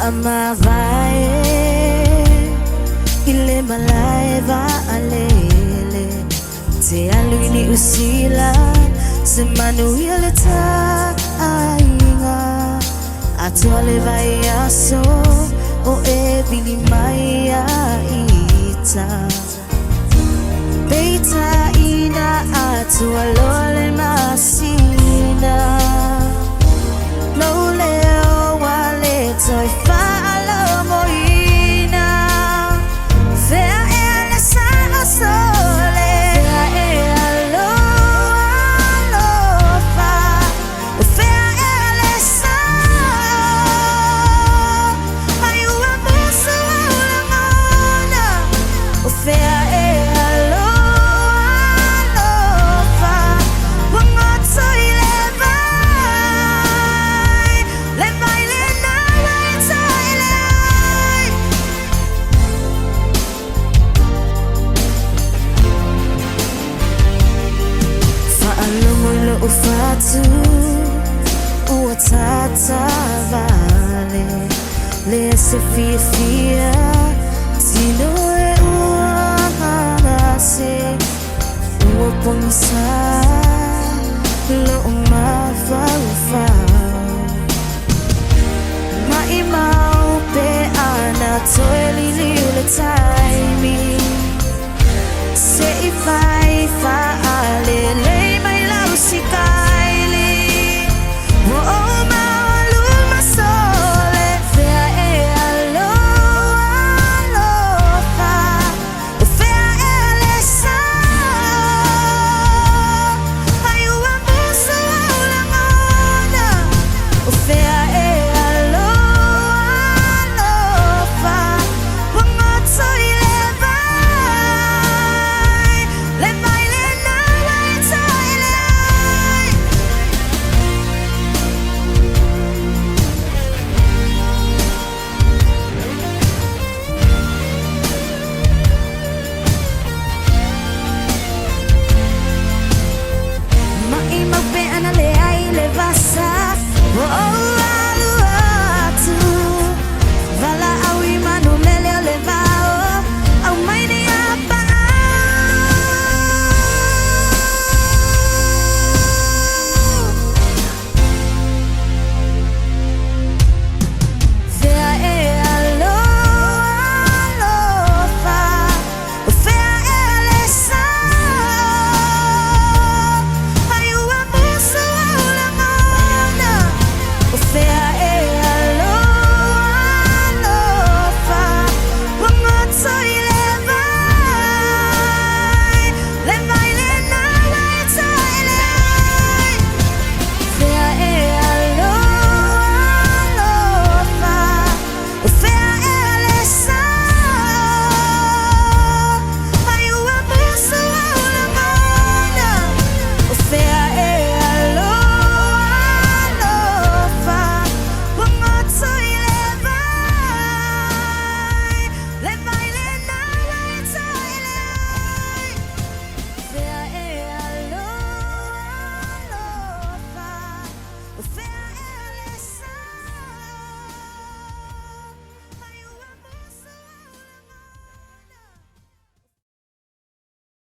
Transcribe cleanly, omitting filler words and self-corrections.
amabaye ile malay va alele te aluini usila semanu yaleta ainga atole vai aso o e bili mai ita beita ina atualole masina lole o wale toi fa alo moina fea e la sa sole fea e alo alo fa fea e la sa mai ua musu ula mona fea e alo alo fa wanga toi ufatu uatata vale le se fia tino e uanase uapongisa lo ma fa ma imao